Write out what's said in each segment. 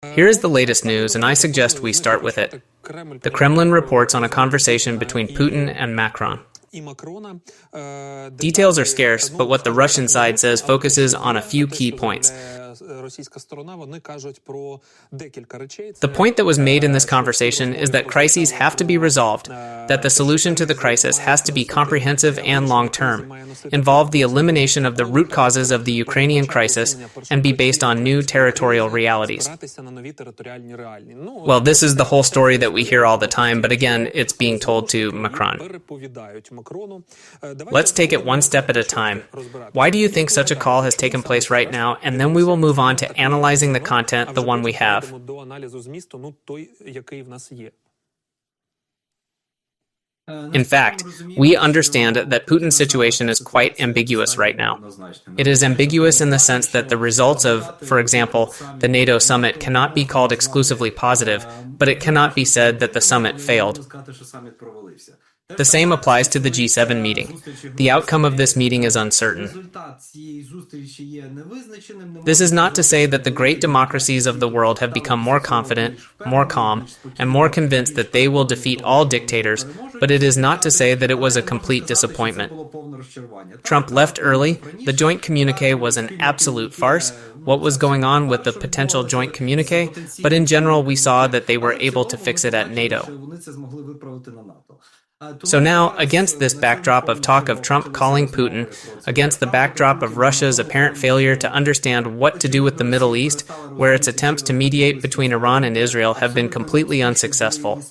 Here is the latest news, and I suggest we start with it. The Kremlin reports on a conversation between Putin and Macron. Details are scarce, but what the Russian side says focuses on a few key points. The point that was made in this conversation is that crises have to be resolved, that the solution to the crisis has to be comprehensive and long-term, involve the elimination of the root causes of the Ukrainian crisis, and be based on new territorial realities. Well, this is the whole story that we hear all the time, but again, it's being told to Macron. Let's take it one step at a time. Why do you think such a call has taken place right now? And then we will move on to analyzing the content, the one we have. In fact, we understand that Putin's situation is quite ambiguous right now. It is ambiguous in the sense that the results of, for example, the NATO summit cannot be called exclusively positive, but it cannot be said that the summit failed. The same applies to the G7 meeting. The outcome of this meeting is uncertain. This is not to say that the great democracies of the world have become more confident, more calm, and more convinced that they will defeat all dictators, but it is not to say that it was a complete disappointment. Trump left early. The joint communique was an absolute farce. What was going on with the potential joint communique? But in general, we saw that they were able to fix it at NATO. So now, against this backdrop of talk of Trump calling Putin, against the backdrop of Russia's apparent failure to understand what to do with the Middle East, where its attempts to mediate between Iran and Israel have been completely unsuccessful,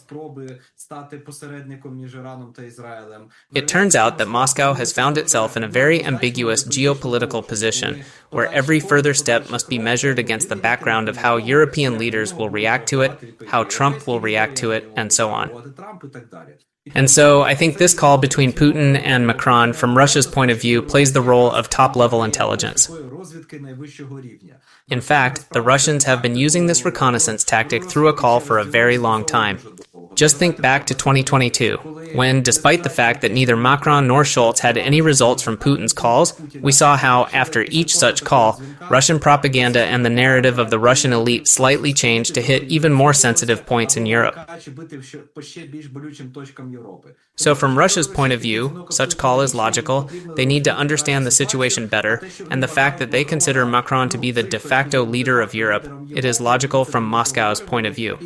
it turns out that Moscow has found itself in a very ambiguous geopolitical position, where every further step must be measured against the background of how European leaders will react to it, how Trump will react to it, and so on. And so I think this call between Putin and Macron, from Russia's point of view, plays the role of top-level intelligence. In fact, the Russians have been using this reconnaissance tactic through a call for a very long time. Just think back to 2022, when, despite the fact that neither Macron nor Scholz had any results from Putin's calls, we saw how, after each such call, Russian propaganda and the narrative of the Russian elite slightly changed to hit even more sensitive points in Europe. So from Russia's point of view, such call is logical. They need to understand the situation better, and the fact that they consider Macron to be the de facto leader of Europe, it is logical from Moscow's point of view.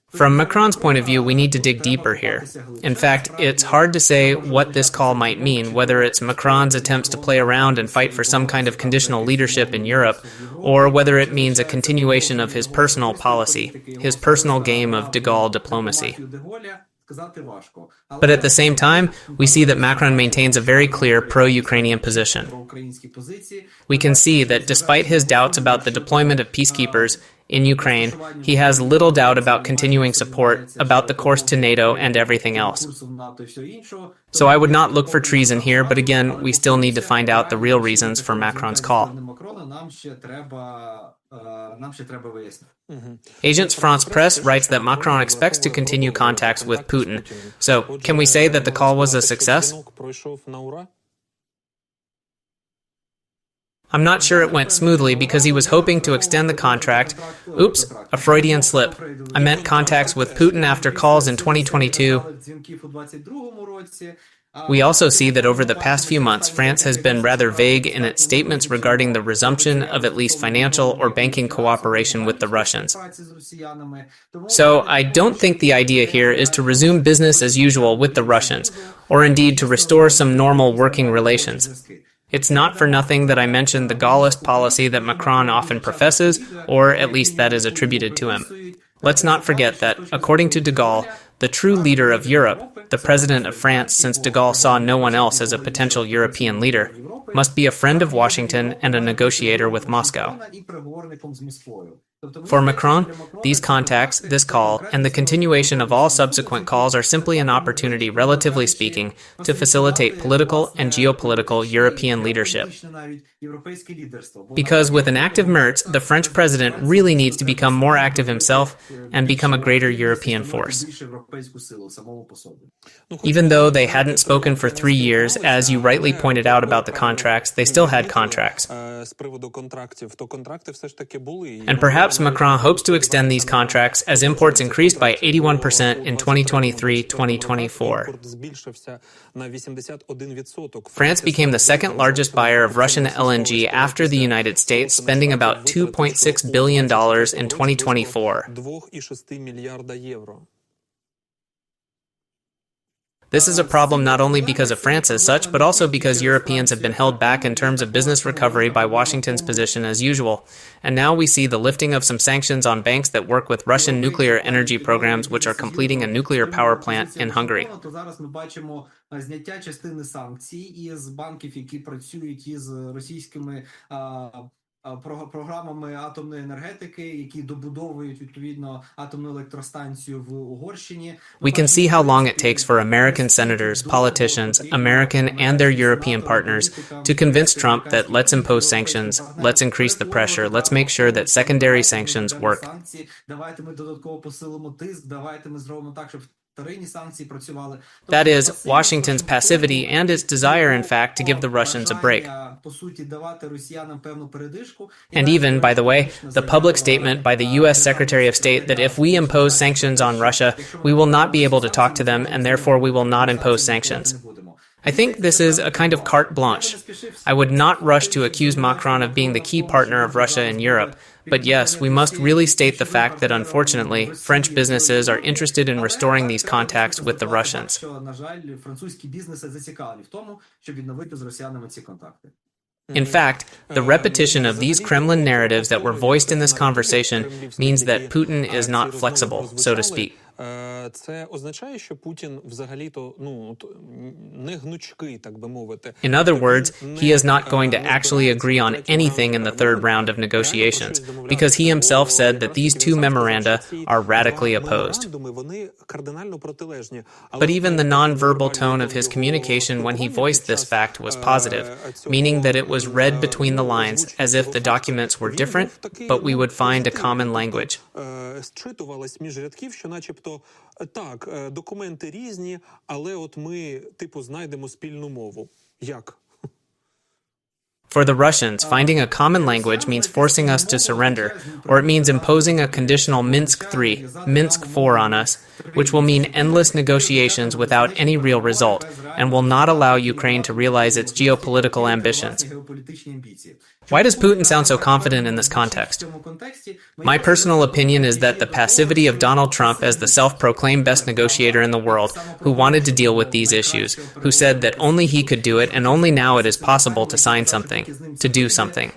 From Macron's point of view, we need to dig deeper here. In fact, it's hard to say what this call might mean, whether it's Macron's attempts to play around and fight for some kind of conditional leadership in Europe, or whether it means a continuation of his personal policy, his personal game of de Gaulle diplomacy. But at the same time, we see that Macron maintains a very clear pro-Ukrainian position. We can see that despite his doubts about the deployment of peacekeepers in Ukraine, he has little doubt about continuing support, about the course to NATO, and everything else. So I would not look for treason here, but again, we still need to find out the real reasons for Macron's call. Agence France Presse writes that Macron expects to continue contacts with Putin. So, can we say that the call was a success? I'm not sure it went smoothly because he was hoping to extend the contract. Oops, a Freudian slip. I meant contacts with Putin after calls in 2022. We also see that over the past few months, France has been rather vague in its statements regarding the resumption of at least financial or banking cooperation with the Russians. So I don't think the idea here is to resume business as usual with the Russians, or indeed to restore some normal working relations. It's not for nothing that I mentioned the Gaullist policy that Macron often professes, or at least that is attributed to him. Let's not forget that, according to de Gaulle, the true leader of Europe, the president of France, since de Gaulle saw no one else as a potential European leader, must be a friend of Washington and a negotiator with Moscow. For Macron, these contacts, this call, and the continuation of all subsequent calls are simply an opportunity, relatively speaking, to facilitate political and geopolitical European leadership. Because with an active Merz, the French president really needs to become more active himself and become a greater European force. Even though they hadn't spoken for 3 years, as you rightly pointed out about the contracts, they still had contracts. And perhaps Macron hopes to extend these contracts as imports increased by 81% in 2023-2024. France became the second largest buyer of Russian LNG after the United States, spending about $2.6 billion in 2024. This is a problem not only because of France as such, but also because Europeans have been held back in terms of business recovery by Washington's position as usual. And now we see the lifting of some sanctions on banks that work with Russian nuclear energy programs, which are completing a nuclear power plant in Hungary. Програмами атомної енергетики, які добудовують відповідно атомну електростанцію в Угорщині. We can see how long it takes for American senators, politicians, American and their European partners to convince Trump that let's impose sanctions, let's increase the pressure, let's make sure that secondary sanctions work. Давайте ми додатково посилимо тиск, давайте ми зробимо так, щоб That is, Washington's passivity and its desire, in fact, to give the Russians a break. And even, by the way, the public statement by the U.S. Secretary of State that if we impose sanctions on Russia, we will not be able to talk to them, and therefore we will not impose sanctions. I think this is a kind of carte blanche. I would not rush to accuse Macron of being the key partner of Russia in Europe, but yes, we must really state the fact that unfortunately, French businesses are interested in restoring these contacts with the Russians. In fact, the repetition of these Kremlin narratives that were voiced in this conversation means that Putin is not flexible, so to speak. Це означає, що Путін взагалі-то, не гнучкий, так би мовити. In other words, he is not going to actually agree on anything in the third round of negotiations, because he himself said that these two memoranda are radically opposed. But even the non-verbal tone of his communication when he voiced this fact was positive, meaning that it was read between the lines as if the documents were different, but we would find a common language. Так, документи різні, але от ми, знайдемо спільну мову. Як? For the Russians, finding a common language means forcing us to surrender, or it means imposing a conditional Minsk III, Minsk IV on us, which will mean endless negotiations without any real result, and will not allow Ukraine to realize its geopolitical ambitions. Why does Putin sound so confident in this context? My personal opinion is that the passivity of Donald Trump as the self-proclaimed best negotiator in the world, who wanted to deal with these issues, who said that only he could do it and only now it is possible to sign something, to do something.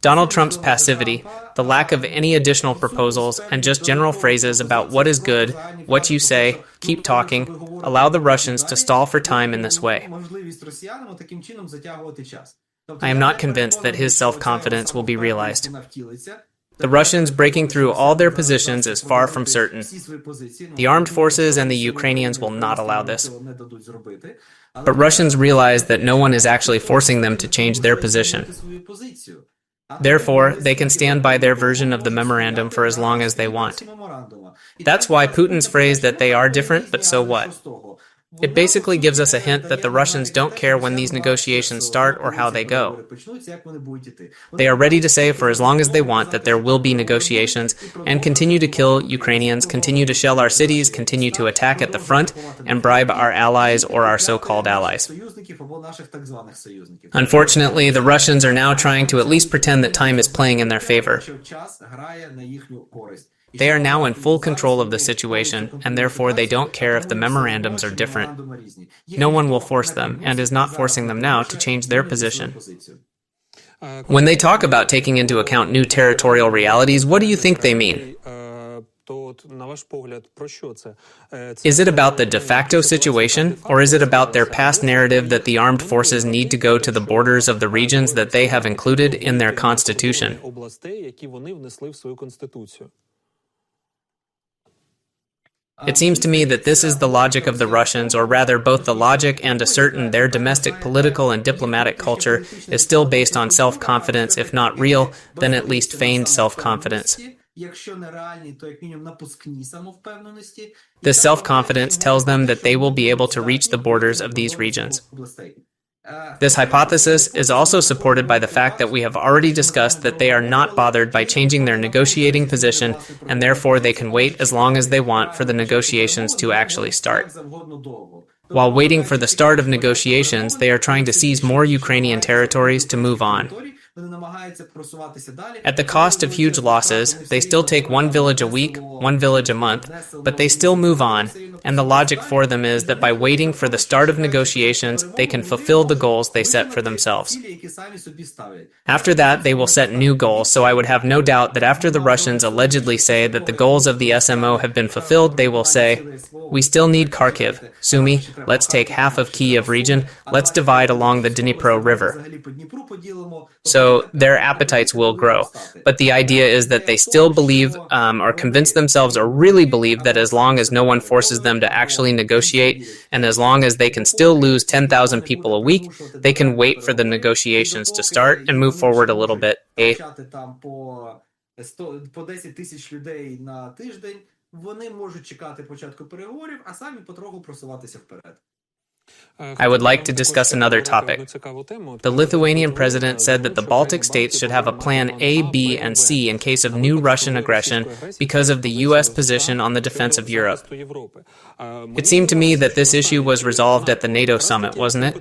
Donald Trump's passivity, the lack of any additional proposals, and just general phrases about what is good, what you say, keep talking, allow the Russians to stall for time in this way. I am not convinced that his self-confidence will be realized. The Russians breaking through all their positions is far from certain. The armed forces and the Ukrainians will not allow this. But Russians realize that no one is actually forcing them to change their position. Therefore, they can stand by their version of the memorandum for as long as they want. That's why Putin's phrase that they are different, but so what? It basically gives us a hint that the Russians don't care when these negotiations start or how they go. They are ready to say for as long as they want that there will be negotiations and continue to kill Ukrainians, continue to shell our cities, continue to attack at the front, and bribe our allies or our so-called allies. Unfortunately, the Russians are now trying to at least pretend that time is playing in their favor. They are now in full control of the situation, and therefore they don't care if the memorandums are different. No one will force them, and is not forcing them now, to change their position. When they talk about taking into account new territorial realities, what do you think they mean? То от, на ваш погляд, про що це? Is it about the de facto situation, or is it about their past narrative that the armed forces need to go to the borders of the regions that they have included in their constitution? Областей, які вони внесли в свою конституцію. It seems to me that this is the logic of the Russians, or rather both the logic and a certain their domestic political and diplomatic culture is still based on self-confidence, if not real, then at least feigned self-confidence. Якщо не реальні, то як мінімум напускні самовпевненості. This self-confidence tells them that they will be able to reach the borders of these regions. This hypothesis is also supported by the fact that we have already discussed that they are not bothered by changing their negotiating position, and therefore they can wait as long as they want for the negotiations to actually start. While waiting for the start of negotiations, they are trying to seize more Ukrainian territories to move on. At the cost of huge losses, they still take one village a week, one village a month, but they still move on, and the logic for them is that by waiting for the start of negotiations, they can fulfill the goals they set for themselves. After that, they will set new goals, so I would have no doubt that after the Russians allegedly say that the goals of the SMO have been fulfilled, they will say, "We still need Kharkiv, Sumy, let's take half of Kiev region, let's divide along the Dnipro River." So their appetites will grow. But the idea is that they still believe or convince themselves or really believe that as long as no one forces them to actually negotiate, and as long as they can still lose 10,000 people a week, they can wait for the negotiations to start and move forward a little bit. По 10 тисяч людей на тиждень, вони можуть чекати початку переговорів, а самі потроху просуватися вперед. I would like to discuss another topic. The Lithuanian president said that the Baltic states should have a plan A, B, and C in case of new Russian aggression because of the U.S. position on the defense of Europe. It seemed to me that this issue was resolved at the NATO summit, wasn't it?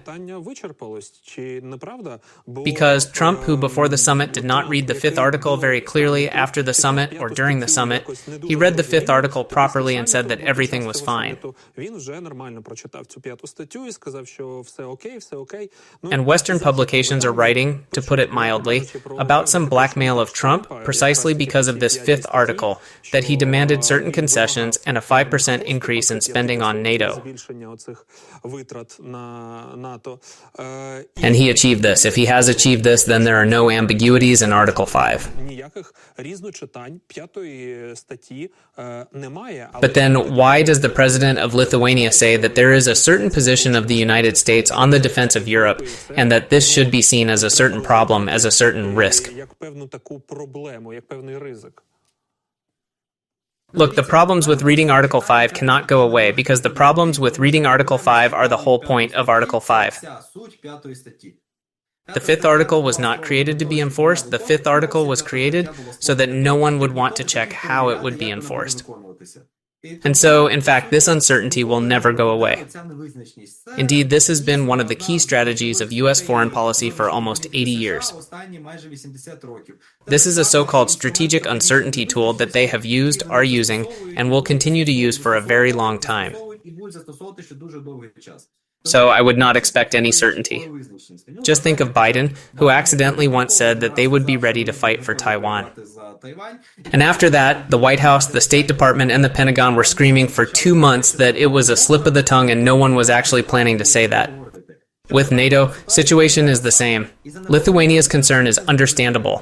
Because Trump, who before the summit did not read the fifth article very clearly after the summit or during the summit, he read the fifth article properly and said that everything was fine. And Western publications are writing, to put it mildly, about some blackmail of Trump precisely because of this fifth article, that he demanded certain concessions and a 5% increase in spending on NATO. And he achieved this. If he has achieved this, then there are no ambiguities in Article 5. But then why does the president of Lithuania say that there is a certain position of the United States on the defense of Europe, and that this should be seen as a certain problem, as a certain risk? Look, the problems with reading Article 5 cannot go away, because the problems with reading Article 5 are the whole point of Article 5. The fifth article was not created to be enforced. The fifth article was created so that no one would want to check how it would be enforced. And so, in fact, this uncertainty will never go away. Indeed, this has been one of the key strategies of U.S. foreign policy for almost 80 years. This is a so-called strategic uncertainty tool that they have used, are using, and will continue to use for a very long time. So I would not expect any certainty. Just think of Biden, who accidentally once said that they would be ready to fight for Taiwan. And after that, the White House, the State Department, and the Pentagon were screaming for 2 months that it was a slip of the tongue and no one was actually planning to say that. With NATO, situation is the same. Lithuania's concern is understandable.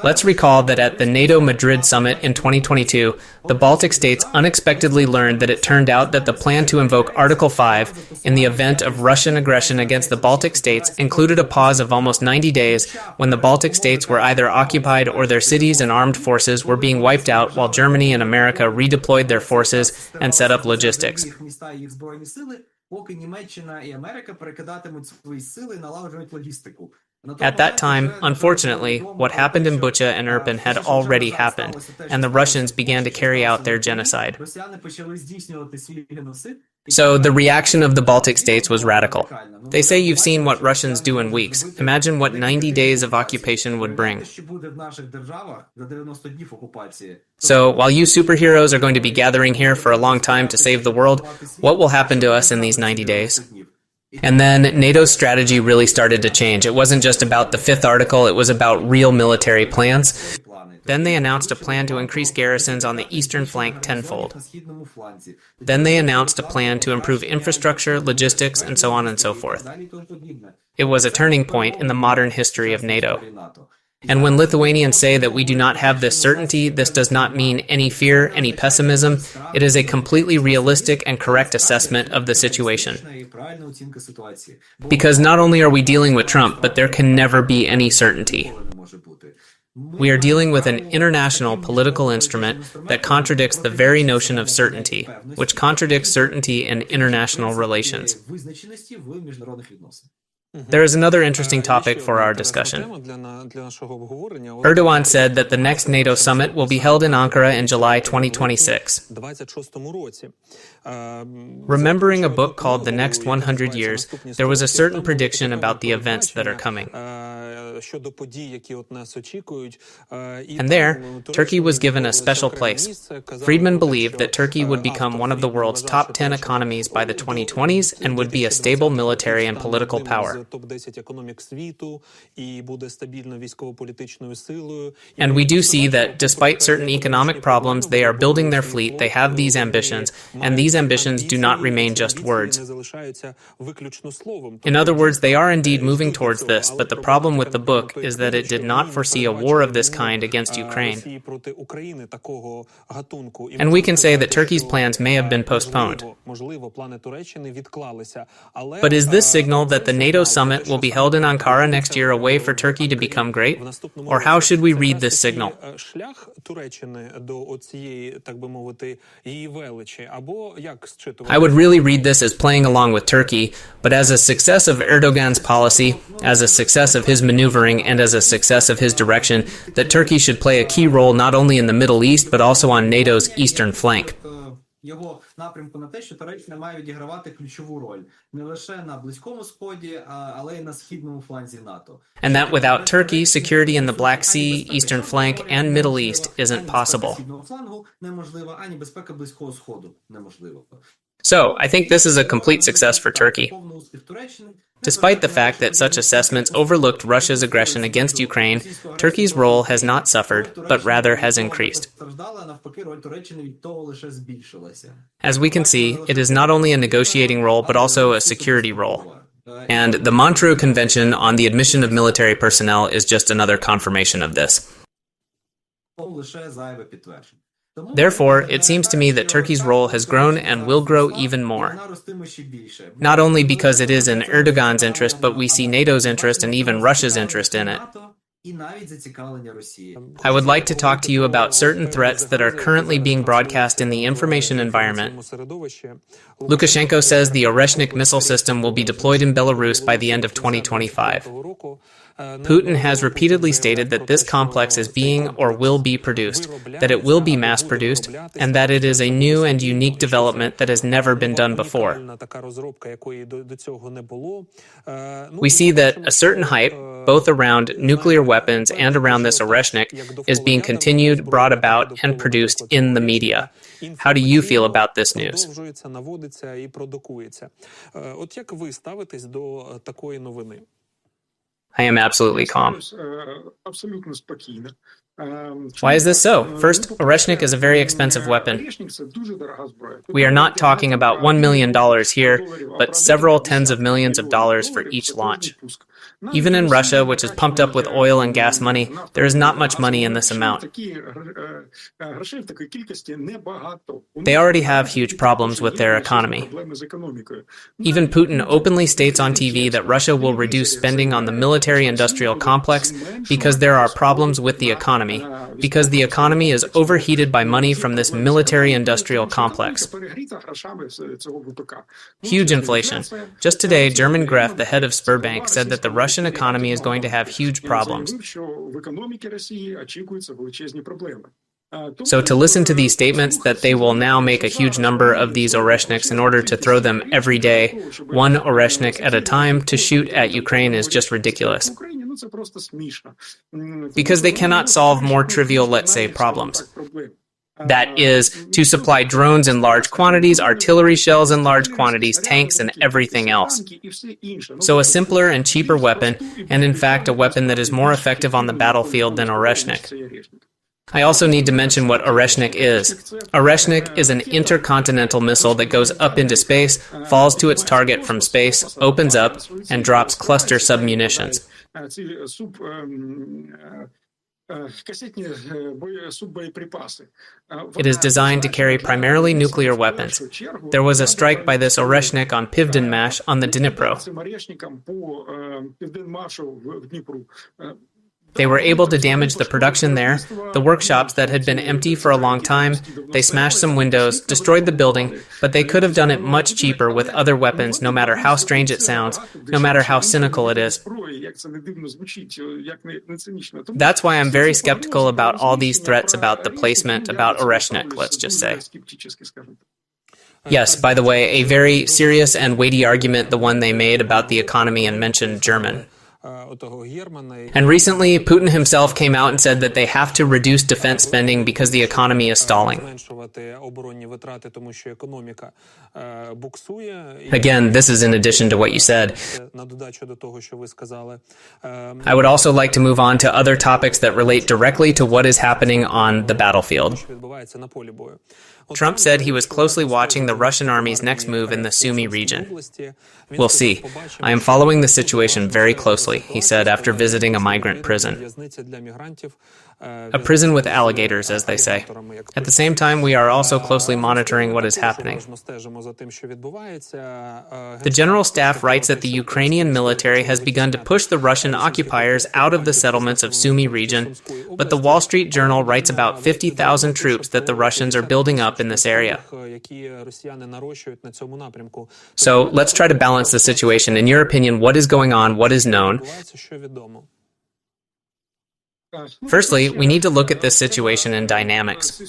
Let's recall that at the NATO Madrid summit in 2022, the Baltic states unexpectedly learned that it turned out that the plan to invoke Article 5 in the event of Russian aggression against the Baltic states included a pause of almost 90 days when the Baltic states were either occupied or their cities and armed forces were being wiped out while Germany and America redeployed their forces and set up logistics. Поки Німеччина і Америка перекидатимуть свої сили і налагоджують логістику. At that time, unfortunately, what happened in Bucha and Irpin had already happened, and the Russians began to carry out their genocide. So the reaction of the Baltic states was radical. They say you've seen what Russians do in weeks. Imagine what 90 days of occupation would bring. So while you superheroes are going to be gathering here for a long time to save the world, what will happen to us in these 90 days? And then NATO's strategy really started to change. It wasn't just about the fifth article, it was about real military plans. Then they announced a plan to increase garrisons on the eastern flank tenfold. На східному фланзі. Then they announced a plan to improve infrastructure, logistics, and so on and so forth. Далі і тому подібне. It was a turning point in the modern history of NATO. Історії НАТО. And when Lithuanians say that we do not have this certainty, this does not mean any fear, any pessimism. It is a completely realistic and correct assessment of the situation. І правильна оцінка ситуації. Because not only are we dealing with Trump, but there can never be any certainty. Ніколи не може бути. We are dealing with an international political instrument that contradicts the very notion of certainty, which contradicts certainty in international relations. Визначеності в міжнародних відносинах. There is another interesting topic for our discussion. Erdogan said that the next NATO summit will be held in Ankara in July 2026. Remembering a book called The Next 100 Years, there was a certain prediction about the events that are coming. And there, Turkey was given a special place. Friedman believed that Turkey would become one of the world's top 10 economies by the 2020s and would be a stable military and political power. And we do see that despite certain economic problems, they are building their fleet, they have these ambitions, and these ambitions do not remain just words. In other words, they are indeed moving towards this, but the problem with the book is that it did not foresee a war of this kind against Ukraine. And we can say that Turkey's plans may have been postponed. But is this signal that the NATO summit will be held in Ankara next year a way for Turkey to become great? Or how should we read this signal? I would really read this as playing along with Turkey, but as a success of Erdogan's policy, as a success of his maneuvering, and as a success of his direction, that Turkey should play a key role not only in the Middle East, but also on NATO's eastern flank. Його напрямку на те, що Туреччина має відігравати ключову роль не лише на Близькому Сході, але й на східному фланзі НАТО. And that without Turkey, security in the Black Sea, eastern flank, and Middle East isn't possible. Східного флангу неможливо, ані безпека Близького Сходу неможливо. So, I think this is a complete success for Turkey. Повний успіх Туреччини. Despite the fact that such assessments overlooked Russia's aggression against Ukraine, Turkey's role has not suffered, but rather has increased. As we can see, it is not only a negotiating role, but also a security role. And the Montreux Convention on the Admission of Military Personnel is just another confirmation of this. Therefore, it seems to me that Turkey's role has grown and will grow even more. Not only because it is in Erdogan's interest, but we see NATO's interest and even Russia's interest in it. I would like to talk to you about certain threats that are currently being broadcast in the information environment. Lukashenko says the Oreshnik missile system will be deployed in Belarus by the end of 2025. Putin has repeatedly stated that this complex is being or will be produced, that it will be mass-produced, and that it is a new and unique development that has never been done before. We see that a certain hype, both around nuclear weapons and around this Oreshnik, is being continued, brought about, and produced in the media. How do you feel about this news? I am absolutely calm. Why is this so? First, Oreshnik is a very expensive weapon. We are not talking about $1 million here, but several tens of millions of dollars for each launch. Even in Russia, which is pumped up with oil and gas money, there is not much money in this amount. They already have huge problems with their economy. Even Putin openly states on TV that Russia will reduce spending on the military-industrial complex because there are problems with the economy, because the economy is overheated by money from this military-industrial complex. Huge inflation. Just today, German Gref, the head of Sberbank, said that the Russian economy is going to have huge problems. So to listen to these statements that they will now make a huge number of these Oreshniks in order to throw them every day, one Oreshnik at a time, to shoot at Ukraine is just ridiculous. Because they cannot solve more trivial, let's say, problems. That is, to supply drones in large quantities, artillery shells in large quantities, tanks, and everything else. So a simpler and cheaper weapon, and in fact a weapon that is more effective on the battlefield than Oreshnik. I also need to mention what Oreshnik is. Oreshnik is an intercontinental missile that goes up into space, falls to its target from space, opens up, and drops cluster submunitions. It is designed to carry primarily nuclear weapons. There was a strike by this Oreshnik on Pivdenmash on the Dnipro. They were able to damage the production there, the workshops that had been empty for a long time. They smashed some windows, destroyed the building, but they could have done it much cheaper with other weapons, no matter how strange it sounds, no matter how cynical it is. That's why I'm very skeptical about all these threats about the placement, about Oreshnik, let's just say. Yes, by the way, a very serious and weighty argument, the one they made about the economy and mentioned German. And recently, Putin himself came out and said that they have to reduce defense spending because the economy is stalling. Again, this is in addition to what you said. I would also like to move on to other topics that relate directly to what is happening on the battlefield. Trump said he was closely watching the Russian army's next move in the Sumy region. We'll see. I am following the situation very closely, he said after visiting a migrant prison. A prison with alligators, as they say. At the same time, we are also closely monitoring what is happening. The General Staff writes that the Ukrainian military has begun to push the Russian occupiers out of the settlements of Sumy region, but the Wall Street Journal writes about 50,000 troops that the Russians are building up in this area. So let's try to balance the situation. In your opinion, what is going on? What is known? Firstly, we need to look at this situation in dynamics.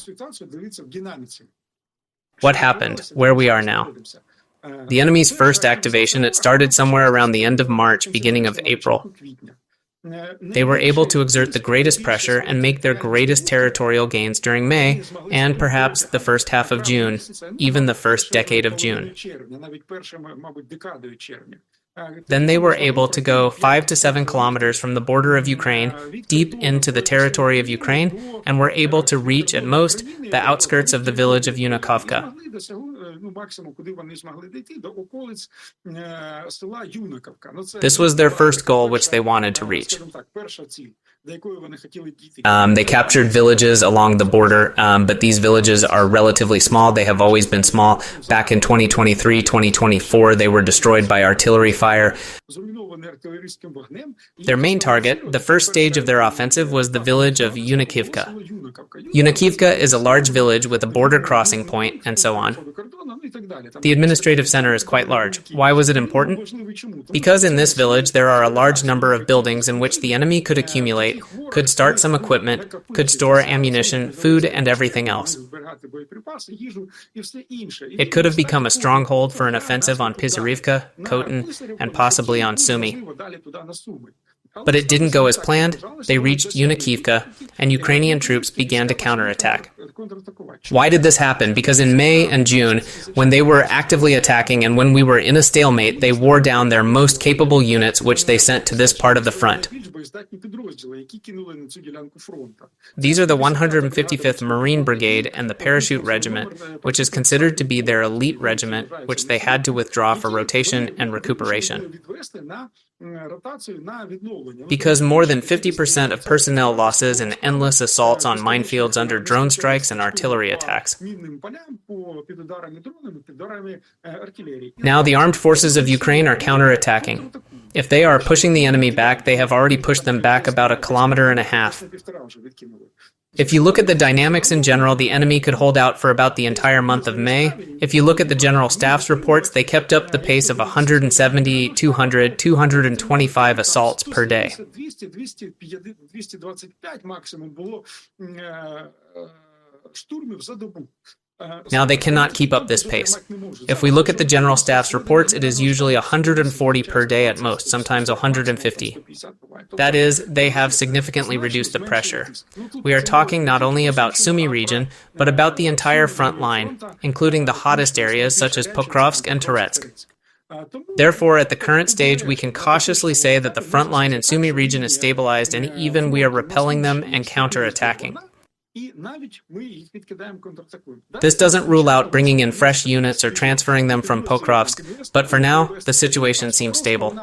What happened? Where we are now? The enemy's first activation, it started somewhere around the end of March, beginning of April. They were able to exert the greatest pressure and make their greatest territorial gains during May and perhaps the first half of June, even the first decade of June. Then they were able to go 5 to 7 kilometers from the border of Ukraine, deep into the territory of Ukraine, and were able to reach, at most, the outskirts of the village of Yunakovka. This was their first goal, which they wanted to reach. They captured villages along the border, but these villages are relatively small. They have always been small. Back in 2023, 2024, they were destroyed by artillery fire. Their main target, the first stage of their offensive, was the village of Yunikivka. Yunikivka is a large village with a border crossing point, and so on. The administrative center is quite large. Why was it important? Because in this village there are a large number of buildings in which the enemy could accumulate, could start some equipment, could store ammunition, food, and everything else. It could have become a stronghold for an offensive on Pizarivka, Khotin, and possibly on Sumy. But it didn't go as planned. They reached Yunikivka, and Ukrainian troops began to counterattack. Why did this happen? Because in May and June, when they were actively attacking and when we were in a stalemate, they wore down their most capable units, which they sent to this part of the front. These are the 155th Marine Brigade and the Parachute Regiment, which is considered to be their elite regiment, which they had to withdraw for rotation and recuperation. Because more than 50% of personnel losses and endless assaults on minefields under drone strikes and artillery attacks. Now the armed forces of Ukraine are counterattacking. If they are pushing the enemy back, they have already pushed them back about 1.5 kilometers. If you look at the dynamics in general, the enemy could hold out for about the entire month of May. If you look at the General Staff's reports, they kept up the pace of 170, 200, 225 assaults per day. Now they cannot keep up this pace. If we look at the General Staff's reports, it is usually 140 per day at most, sometimes 150. That is, they have significantly reduced the pressure. We are talking not only about Sumy region, but about the entire front line, including the hottest areas such as Pokrovsk and Toretsk. Therefore, at the current stage, we can cautiously say that the front line in Sumy region is stabilized and even we are repelling them and counterattacking. This doesn't rule out bringing in fresh units or transferring them from Pokrovsk, but for now, the situation seems stable.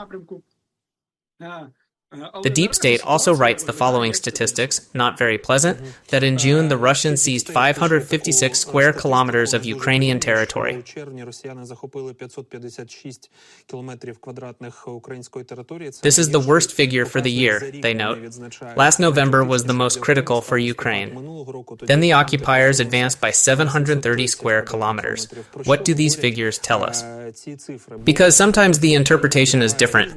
The deep state also writes the following statistics, not very pleasant, that in June the Russians seized 556 square kilometers of Ukrainian territory. This is the worst figure for the year, they note. Last November was the most critical for Ukraine. Then the occupiers advanced by 730 square kilometers. What do these figures tell us? Because sometimes the interpretation is different.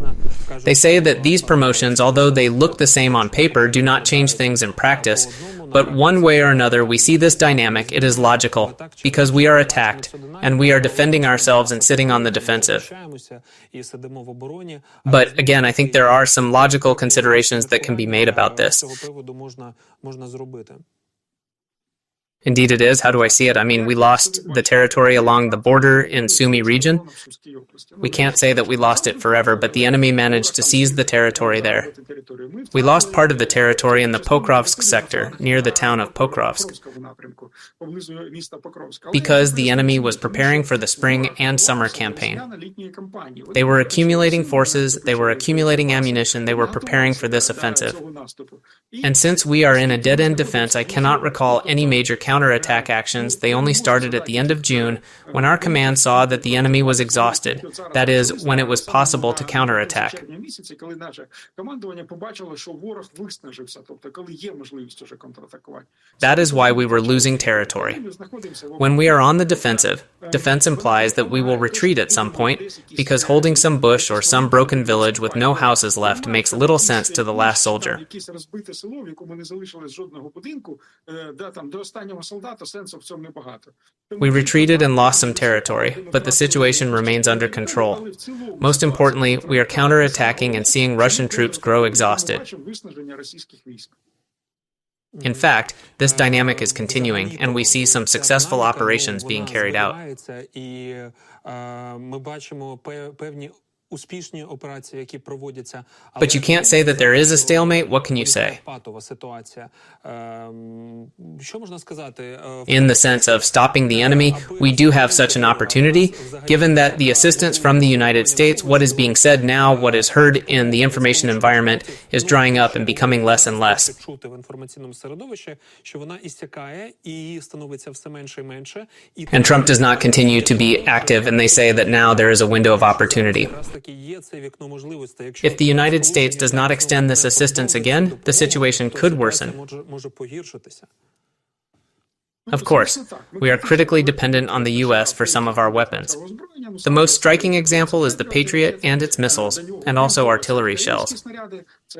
They say that these promotions, although they look the same on paper, do not change things in practice, but one way or another we see this dynamic. It is logical, because we are attacked, and we are defending ourselves and sitting on the defensive. But again, I think there are some logical considerations that can be made about this. Indeed it is. How do I see it? I mean, we lost the territory along the border in Sumy region. We can't say that we lost it forever, but the enemy managed to seize the territory there. We lost part of the territory in the Pokrovsk sector, near the town of Pokrovsk, because the enemy was preparing for the spring and summer campaign. They were accumulating forces, they were accumulating ammunition, they were preparing for this offensive. And since we are in a dead-end defense, I cannot recall any major counterattack actions. They only started at the end of June, when our command saw that the enemy was exhausted. That is, when it was possible to counterattack. That is why we were losing territory. When we are on the defensive, defense implies that we will retreat at some point, because holding some bush or some broken village with no houses left makes little sense to the last soldier. We retreated and lost some territory, but the situation remains under control. Most importantly, we are counterattacking and seeing Russian troops grow exhausted. In fact, this dynamic is continuing, and we see some successful operations being carried out. But you can't say that there is a stalemate. What can you say? In the sense of stopping the enemy, we do have such an opportunity, given that the assistance from the United States, what is being said now, what is heard in the information environment, is drying up and becoming less and less. And Trump does not continue to be active, and they say that now there is a window of opportunity. If the United States does not extend this assistance again, the situation could worsen. Of course, we are critically dependent on the U.S. for some of our weapons. The most striking example is the Patriot and its missiles, and also artillery shells.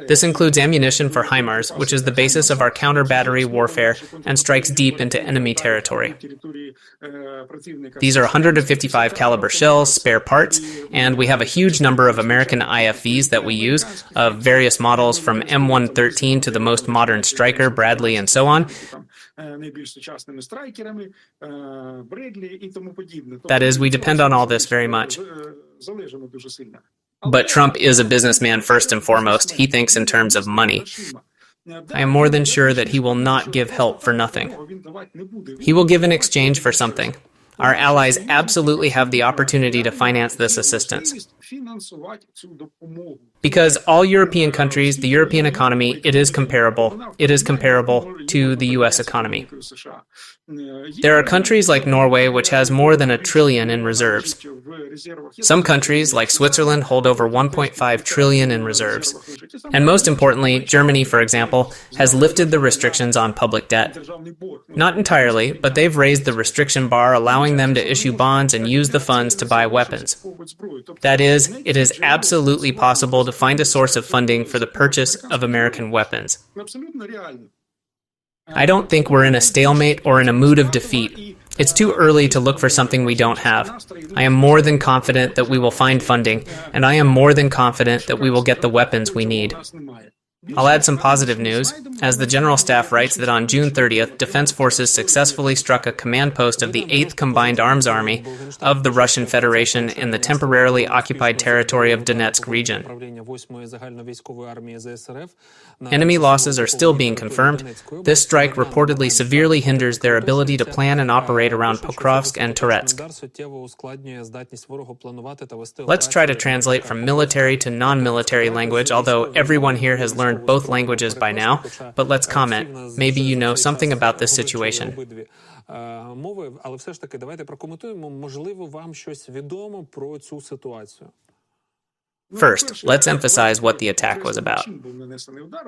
This includes ammunition for HIMARS, which is the basis of our counter-battery warfare and strikes deep into enemy territory. These are 155 caliber shells, spare parts, and we have a huge number of American IFVs that we use, of various models from M113 to the most modern Striker, Bradley, and so on. That is, we depend on all this very much. But Trump is a businessman first and foremost. He thinks in terms of money. I am more than sure that he will not give help for nothing. He will give in exchange for something. Our allies absolutely have the opportunity to finance this assistance. Because all European countries, the European economy, it is comparable. It is comparable to the US economy. There are countries like Norway which has more than $1 trillion in reserves. Some countries, like Switzerland, hold over $1.5 trillion in reserves. And most importantly, Germany, for example, has lifted the restrictions on public debt. Not entirely, but they've raised the restriction bar, allowing them to issue bonds and use the funds to buy weapons. That is, it is absolutely possible to find a source of funding for the purchase of American weapons. I don't think we're in a stalemate or in a mood of defeat. It's too early to look for something we don't have. I am more than confident that we will find funding, and I am more than confident that we will get the weapons we need. I'll add some positive news, as the General Staff writes that on June 30th, Defense Forces successfully struck a command post of the 8th Combined Arms Army of the Russian Federation in the temporarily occupied territory of Donetsk region. Enemy losses are still being confirmed. This strike reportedly severely hinders their ability to plan and operate around Pokrovsk and Toretsk. Let's try to translate from military to non-military language, although everyone here has learned both languages by now, but let's comment. Maybe you know something about this situation. First, let's emphasize what the attack was about.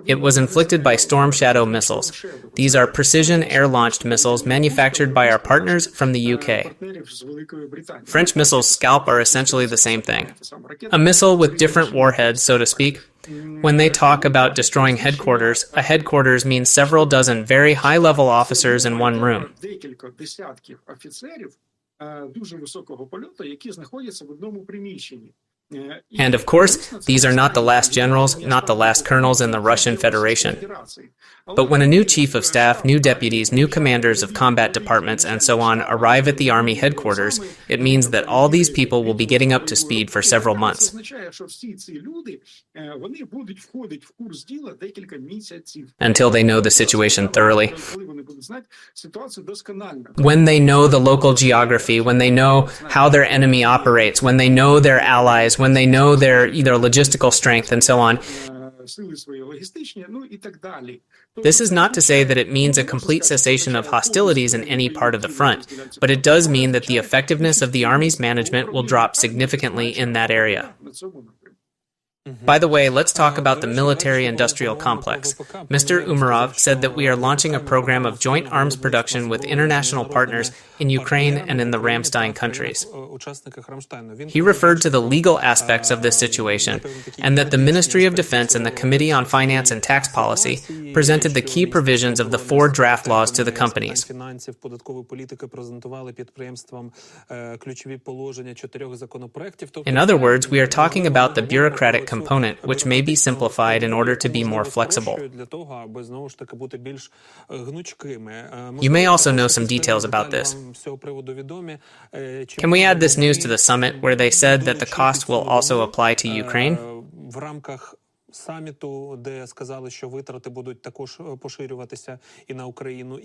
It was inflicted by Storm Shadow missiles. These are precision air-launched missiles manufactured by our partners from the UK. French missiles Scalp are essentially the same thing. A missile with different warheads, so to speak. When they talk about destroying headquarters, a headquarters means several dozen very high-level officers in one room. And of course, these are not the last generals, not the last colonels in the Russian Federation. But when a new chief of staff, new deputies, new commanders of combat departments, and so on arrive at the army headquarters, it means that all these people will be getting up to speed for several months. Until they know the situation thoroughly. When they know the local geography, when they know how their enemy operates, when they know their allies, when they know their logistical strength, and so on. This is not to say that it means a complete cessation of hostilities in any part of the front, but it does mean that the effectiveness of the army's management will drop significantly in that area. By the way, let's talk about the military-industrial complex. Mr. Umarov said that we are launching a program of joint arms production with international partners in Ukraine and in the Ramstein countries. He referred to the legal aspects of this situation, and that the Ministry of Defense and the Committee on Finance and Tax Policy presented the key provisions of the 4 draft laws to the companies. In other words, we are talking about the bureaucratic component, which may be simplified in order to be more flexible. You may also know some details about this. Can we add this news to the summit where they said that the cost will also apply to Ukraine?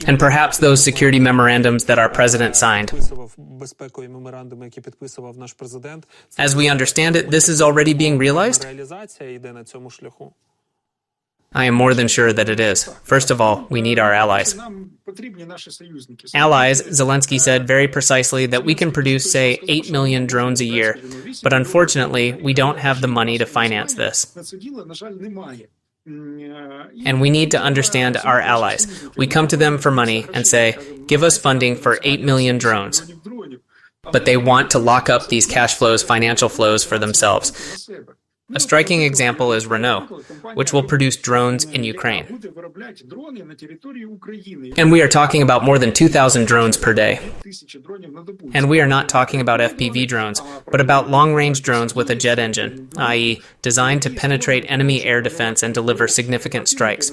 And perhaps those security memorandums that our president signed. As we understand it, this is already being realized? I am more than sure that it is. First of all, we need our allies. Allies, Zelensky said very precisely that we can produce, say, 8 million drones a year, but unfortunately, we don't have the money to finance this. And we need to understand our allies. We come to them for money and say, give us funding for 8 million drones. But they want to lock up these cash flows, financial flows for themselves. A striking example is Renault, which will produce drones in Ukraine. And we are talking about more than 2,000 drones per day. And we are not talking about FPV drones, but about long-range drones with a jet engine, i.e., designed to penetrate enemy air defense and deliver significant strikes.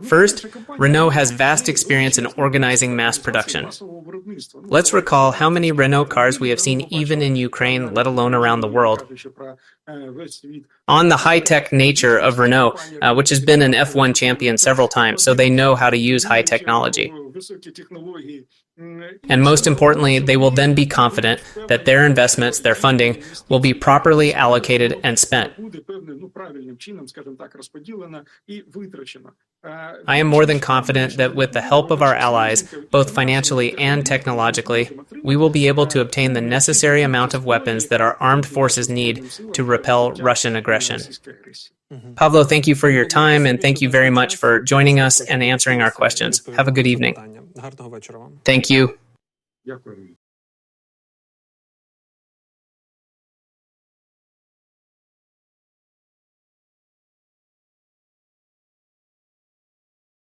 First, Renault has vast experience in organizing mass production. Let's recall how many Renault cars we have seen even in Ukraine, let alone around the world. On the high-tech nature of Renault, which has been an F1 champion several times, so they know how to use high technology. And most importantly, they will then be confident that their investments, their funding, will be properly allocated and spent. I am more than confident that with the help of our allies, both financially and technologically, we will be able to obtain the necessary amount of weapons that our armed forces need to repel Russian aggression. Pavlo, thank you for your time, and thank you very much for joining us and answering our questions. Have a good evening. Thank you.